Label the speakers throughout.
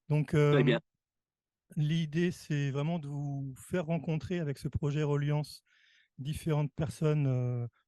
Speaker 1: Donc,
Speaker 2: Très bien.
Speaker 1: l'idée, c'est vraiment de vous faire rencontrer avec ce projet Reliance différentes personnes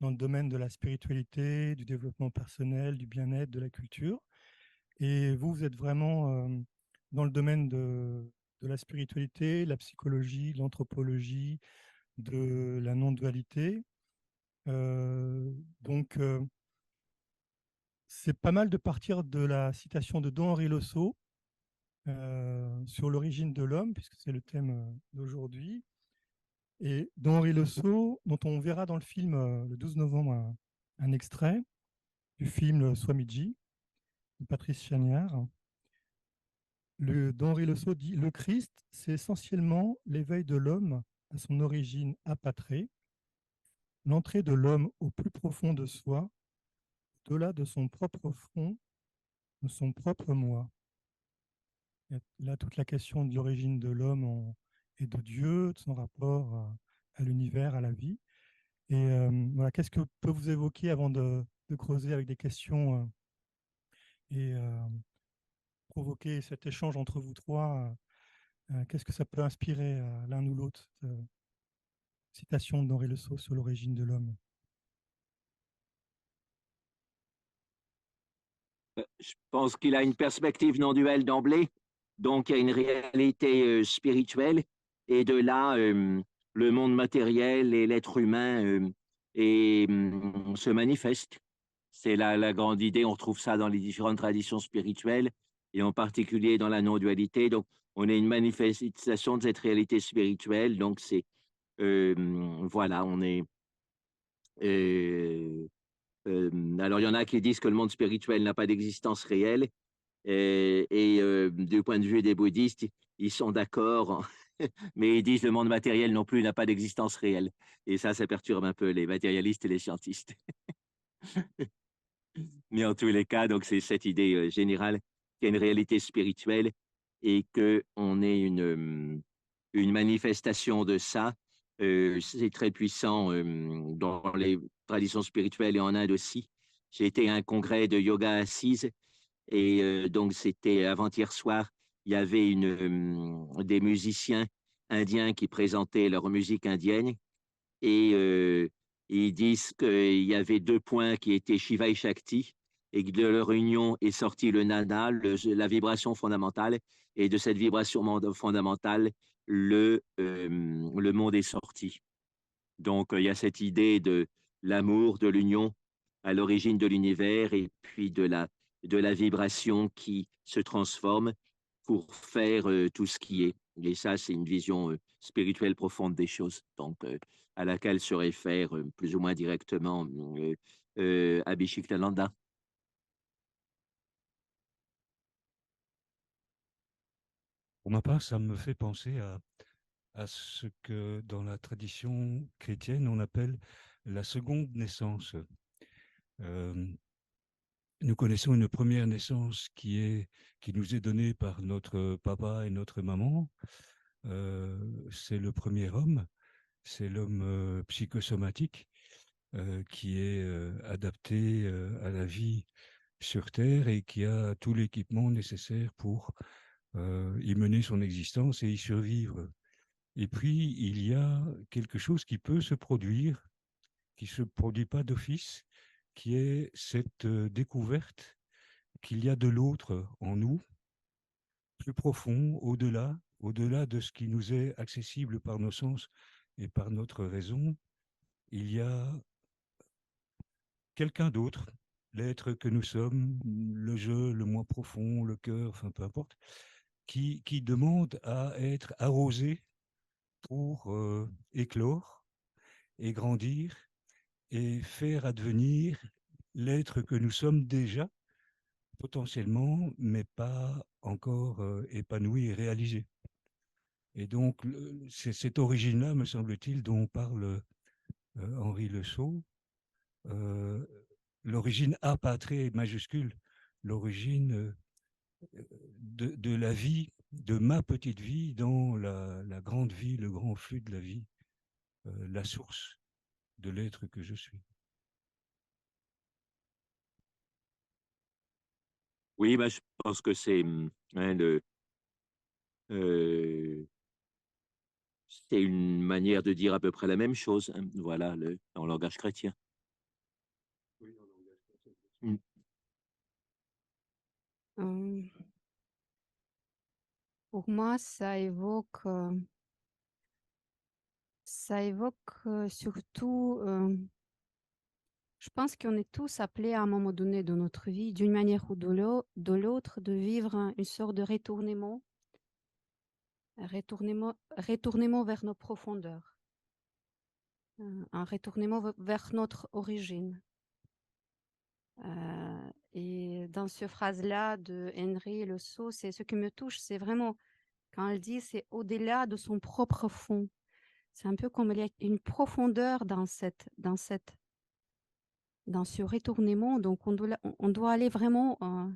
Speaker 1: dans le domaine de la spiritualité, du développement personnel, du bien-être, de la culture. Et vous, vous êtes vraiment dans le domaine de la spiritualité, la psychologie, l'anthropologie, de la non-dualité. Euh, donc, c'est pas mal de partir de la citation de Don Henri Losso sur l'origine de l'homme, puisque c'est le thème d'aujourd'hui. Et Don Henri Losso, dont on verra dans le film le 12 novembre un extrait du film Swamiji de Patrice Chagnard. Don Henri Losso dit: le Christ, c'est essentiellement l'éveil de l'homme à son origine apatrée, l'entrée de l'homme au plus profond de soi, au-delà de son propre front, de son propre moi. Il y a là toute la question de l'origine de l'homme et de Dieu, de son rapport à l'univers, à la vie. Et voilà, qu'est-ce que peut vous évoquer avant de creuser avec des questions et provoquer cet échange entre vous trois? Qu'est-ce que ça peut inspirer l'un ou l'autre, cette citation d'Henri Le Sceau sur l'origine de l'homme?
Speaker 2: Je pense qu'il a une perspective non duelle d'emblée, donc il y a une réalité spirituelle, et de là, le monde matériel et l'être humain se manifestent. C'est la grande idée, on retrouve ça dans les différentes traditions spirituelles, et en particulier dans la non-dualité. Donc, on est une manifestation de cette réalité spirituelle, donc euh, voilà, on est... euh, alors, il y en a qui disent que le monde spirituel n'a pas d'existence réelle. Du point de vue des bouddhistes, ils sont d'accord, mais ils disent que le monde matériel non plus n'a pas d'existence réelle. Et ça perturbe un peu les matérialistes et les scientistes. Mais en tous les cas, donc c'est cette idée générale qu'il y a une réalité spirituelle et qu'on est une manifestation de ça. C'est très puissant dans les traditions spirituelles et en Inde aussi. J'ai été à un congrès de yoga assise et donc c'était avant-hier soir. Il y avait des musiciens indiens qui présentaient leur musique indienne et ils disent qu'il y avait deux points qui étaient Shiva et Shakti, et que de leur union est sorti le nana, la vibration fondamentale, et de cette vibration fondamentale, le monde est sorti. Donc, il y a cette idée de l'amour, de l'union à l'origine de l'univers, et puis de la vibration qui se transforme pour faire tout ce qui est. Et ça, c'est une vision spirituelle profonde des choses, donc à laquelle se réfère plus ou moins directement Abhishektananda.
Speaker 3: Pour ma part, ça me fait penser à ce que dans la tradition chrétienne, on appelle la seconde naissance. Euh, Nous connaissons une première naissance qui nous est donnée par notre papa et notre maman. C'est le premier homme, c'est l'homme psychosomatique qui est adapté à la vie sur Terre et qui a tout l'équipement nécessaire pour y mener son existence et y survivre. Et puis, il y a quelque chose qui peut se produire, qui ne se produit pas d'office, qui est cette découverte qu'il y a de l'autre en nous, plus profond, au-delà de ce qui nous est accessible par nos sens et par notre raison. Il y a quelqu'un d'autre, l'être que nous sommes, le jeu, le moi profond, le cœur, enfin peu importe, qui demande à être arrosé pour éclore et grandir et faire advenir l'être que nous sommes déjà, potentiellement, mais pas encore épanoui et réalisé. Et donc, c'est cette origine-là, me semble-t-il, dont parle Henri Le Sceau, euh, l'origine apatrée majuscule, l'origine de la vie, de ma petite vie dans la grande vie, le grand flux de la vie, la source de l'être que je suis.
Speaker 2: Oui, ben, je pense que c'est hein, C'est une manière de dire à peu près la même chose, hein, voilà, en langage chrétien. Mm.
Speaker 4: Euh, pour moi, ça évoque surtout, je pense qu'on est tous appelés à un moment donné de notre vie, d'une manière ou de l'autre, de vivre une sorte de retournement vers nos profondeurs, un retournement vers notre origine. Et dans cette phrase-là de Henri Le Sceau, c'est ce qui me touche, c'est vraiment quand elle dit c'est au-delà de son propre fond. C'est un peu comme il y a une profondeur dans ce retournement. Donc on doit aller vraiment à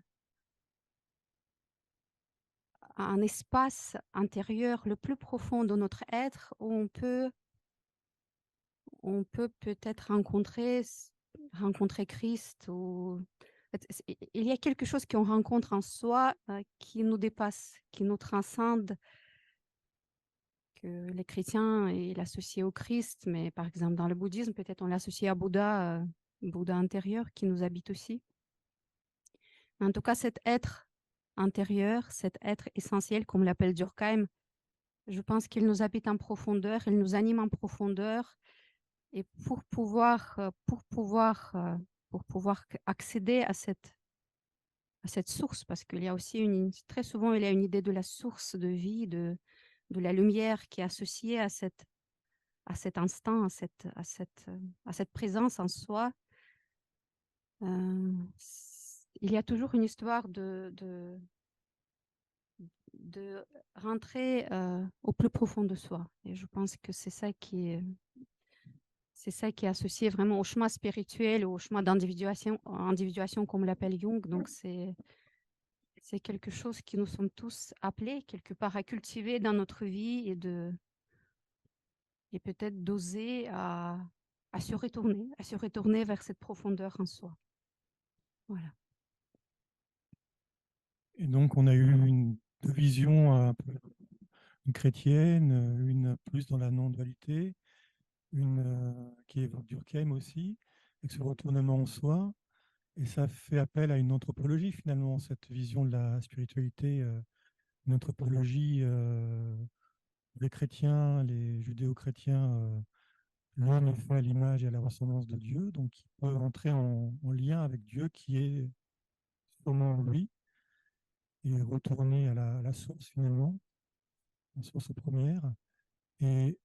Speaker 4: un espace intérieur le plus profond de notre être où on peut peut-être rencontrer Christ. Il y a quelque chose qu'on rencontre en soi qui nous dépasse, qui nous transcende, que les chrétiens l'associent au Christ, mais par exemple dans le bouddhisme, peut-être on l'associe à Bouddha, Bouddha intérieur qui nous habite aussi. En tout cas, cet être intérieur, cet être essentiel, comme l'appelle Durkheim, je pense qu'il nous habite en profondeur, il nous anime en profondeur. Et pour pouvoir accéder à cette source, parce qu'il y a aussi très souvent, il y a une idée de la source de vie, de la lumière qui est associée à cet instant, à cette présence en soi. Il y a toujours une histoire de rentrer au plus profond de soi. Et je pense que c'est ça qui est associé vraiment au chemin spirituel, au chemin d'individuation comme l'appelle Jung. Donc, c'est quelque chose que nous sommes tous appelés quelque part à cultiver dans notre vie et peut-être d'oser à se retourner vers cette profondeur en soi. Voilà.
Speaker 1: Et donc, on a eu deux visions un peu une chrétienne, une plus dans la non-dualité, une qui évoque Durkheim aussi, avec ce retournement en soi. Et ça fait appel à une anthropologie, finalement, cette vision de la spiritualité, une anthropologie, les chrétiens, les judéo-chrétiens, l'homme est fait à l'image et à la ressemblance de Dieu, donc il peut entrer en lien avec Dieu qui est sûrement lui, et retourner à la source, finalement, la source première. Et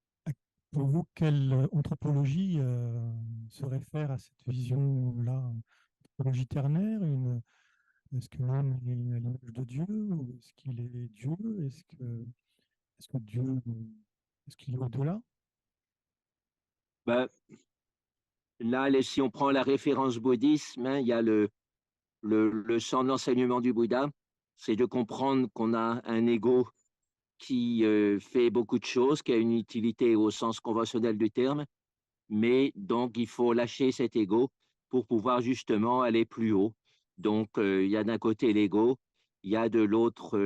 Speaker 1: pour vous, quelle anthropologie se réfère à cette vision-là? Anthropologie ternaire, est-ce que l'homme est à l'image de Dieu, ou est-ce qu'il est Dieu? Est-ce que Dieu, est-ce qu'il est au-delà?
Speaker 2: Ben, là, si on prend la référence bouddhisme, hein, il y a le champ de l'enseignement du Bouddha, c'est de comprendre qu'on a un ego qui fait beaucoup de choses, qui a une utilité au sens conventionnel du terme, mais donc il faut lâcher cet ego pour pouvoir justement aller plus haut. Donc il y a d'un côté l'ego, il y a de l'autre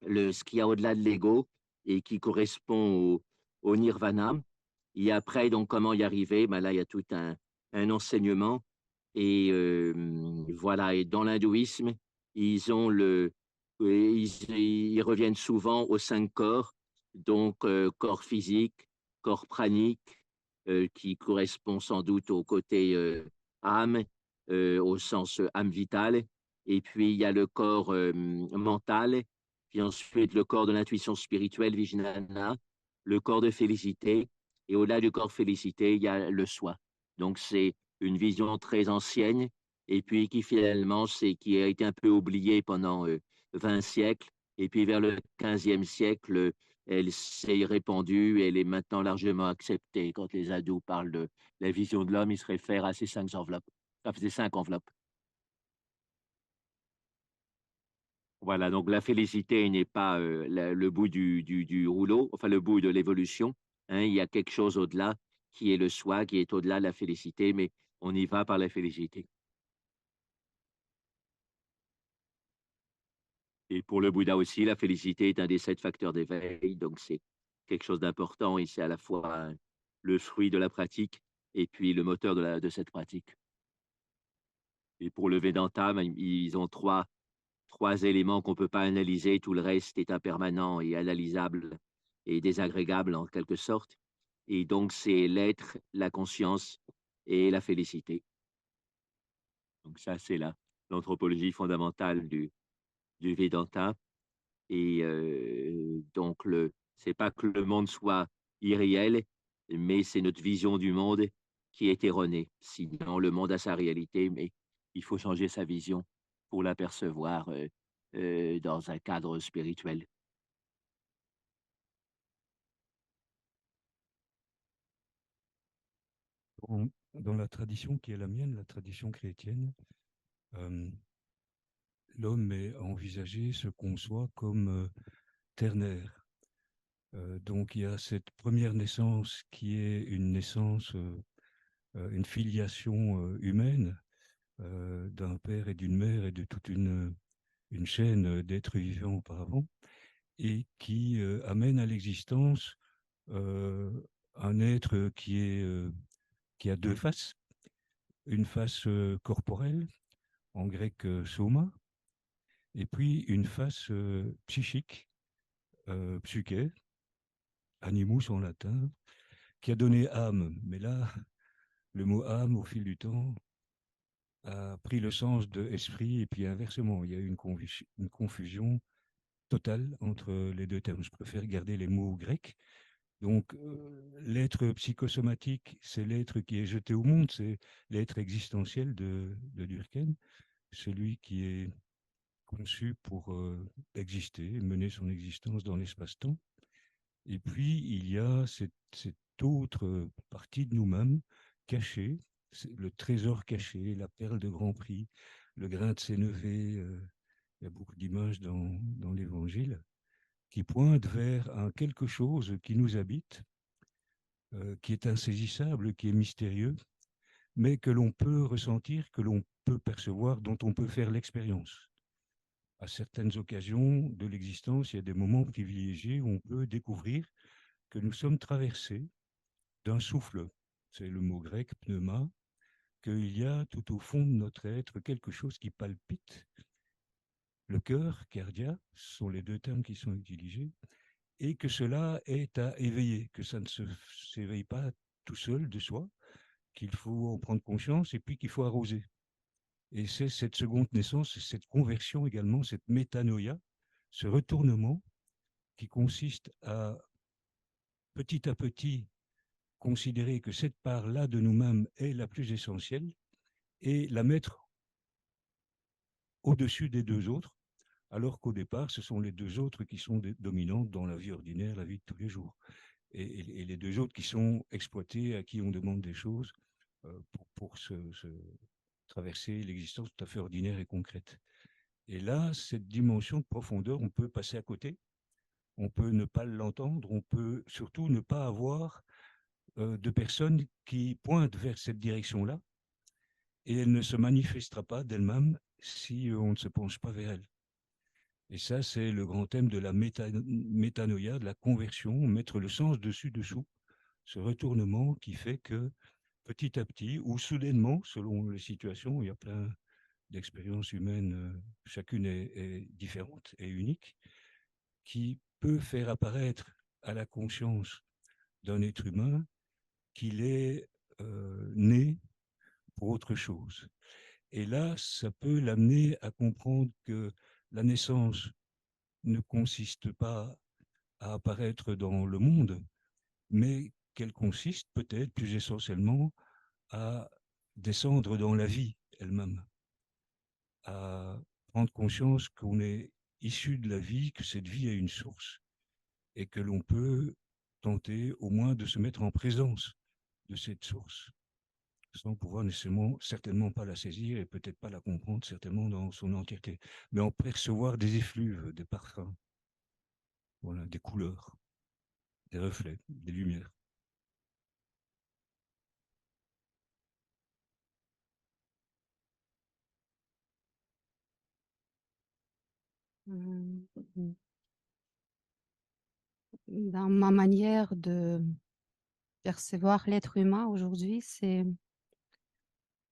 Speaker 2: ce qu'il y a au-delà de l'ego et qui correspond au nirvana. Et après, donc, comment y arriver? Ben là, il y a tout un enseignement. Et voilà, et dans l'hindouisme, ils ont ils reviennent souvent aux 5 corps, donc corps physique, corps pranique, qui correspond sans doute au côté âme, au sens âme vitale, et puis il y a le corps mental, puis ensuite le corps de l'intuition spirituelle, Vijnana, le corps de félicité, et au-delà du corps félicité, il y a le soi. Donc c'est une vision très ancienne, et puis qui finalement, qui a été un peu oubliée pendant 20 siècles, et puis vers le 15e siècle, elle s'est répandue, elle est maintenant largement acceptée. Quand les ados parlent de la vision de l'homme, ils se réfèrent à ces 5 enveloppes. Ça faisait 5 enveloppes. Voilà, donc la félicité n'est pas le bout du rouleau, enfin le bout de l'évolution. Hein, il y a quelque chose au-delà qui est le soi, qui est au-delà de la félicité, mais on y va par la félicité. Et pour le Bouddha aussi, la félicité est un des 7 facteurs d'éveil, donc c'est quelque chose d'important et c'est à la fois le fruit de la pratique et puis le moteur de cette pratique. Et pour le Vedanta, ben, ils ont trois éléments qu'on ne peut pas analyser, tout le reste est impermanent et analysable et désagrégable en quelque sorte. Et donc c'est l'être, la conscience et la félicité. Donc ça, c'est l'anthropologie fondamentale du Vedanta. Et donc, c'est pas que le monde soit irréel, mais c'est notre vision du monde qui est erronée. Sinon, le monde a sa réalité, mais il faut changer sa vision pour l'apercevoir dans un cadre spirituel.
Speaker 3: Dans la tradition qui est la mienne, la tradition chrétienne, euh, l'homme est envisagé, se conçoit comme ternaire. Donc il y a cette première naissance qui est une naissance, une filiation humaine d'un père et d'une mère et de toute une chaîne d'êtres vivants auparavant, et qui amène à l'existence un être qui a deux faces, une face corporelle, en grec soma, et puis une face psychique, psyché, animus en latin, qui a donné âme. Mais là, le mot âme, au fil du temps, a pris le sens de esprit, et puis inversement, il y a eu une confusion totale entre les deux termes. Je préfère garder les mots grecs. Donc, l'être psychosomatique, c'est l'être qui est jeté au monde, c'est l'être existentiel de Durkheim, celui qui est conçu pour exister, mener son existence dans l'espace-temps. Et puis, il y a cette autre partie de nous-mêmes cachée, le trésor caché, la perle de grand prix, le grain de sénévé. Il y a beaucoup d'images dans l'Évangile qui pointent vers un quelque chose qui nous habite, qui est insaisissable, qui est mystérieux, mais que l'on peut ressentir, que l'on peut percevoir, dont on peut faire l'expérience. À certaines occasions de l'existence, il y a des moments privilégiés où on peut découvrir que nous sommes traversés d'un souffle. C'est le mot grec pneuma, qu'il y a tout au fond de notre être quelque chose qui palpite. Le cœur, cardia, ce sont les deux termes qui sont utilisés, et que cela est à éveiller, que ça ne s'éveille pas tout seul de soi, qu'il faut en prendre conscience et puis qu'il faut arroser. Et c'est cette seconde naissance, cette conversion également, cette métanoïa, ce retournement qui consiste à petit considérer que cette part-là de nous-mêmes est la plus essentielle et la mettre au-dessus des deux autres, alors qu'au départ, ce sont les deux autres qui sont dominantes dans la vie ordinaire, la vie de tous les jours. Et les deux autres qui sont exploités, à qui on demande des choses pour se traverser l'existence tout à fait ordinaire et concrète. Et là, cette dimension de profondeur, on peut passer à côté, on peut ne pas l'entendre, on peut surtout ne pas avoir de personnes qui pointent vers cette direction-là, et elle ne se manifestera pas d'elle-même si on ne se penche pas vers elle. Et ça, c'est le grand thème de la métanoïa, de la conversion, mettre le sens dessus-dessous, ce retournement qui fait que petit à petit, ou soudainement, selon les situations, il y a plein d'expériences humaines, chacune est différente et unique, qui peut faire apparaître à la conscience d'un être humain qu'il est né pour autre chose. Et là, ça peut l'amener à comprendre que la naissance ne consiste pas à apparaître dans le monde, mais qu'elle consiste peut-être plus essentiellement à descendre dans la vie elle-même, à prendre conscience qu'on est issu de la vie, que cette vie a une source et que l'on peut tenter au moins de se mettre en présence de cette source, sans pouvoir nécessairement, certainement pas la saisir et peut-être pas la comprendre, certainement dans son entièreté, mais en percevoir des effluves, des parfums, voilà, des couleurs, des reflets, des lumières.
Speaker 4: Dans ma manière de percevoir l'être humain aujourd'hui, c'est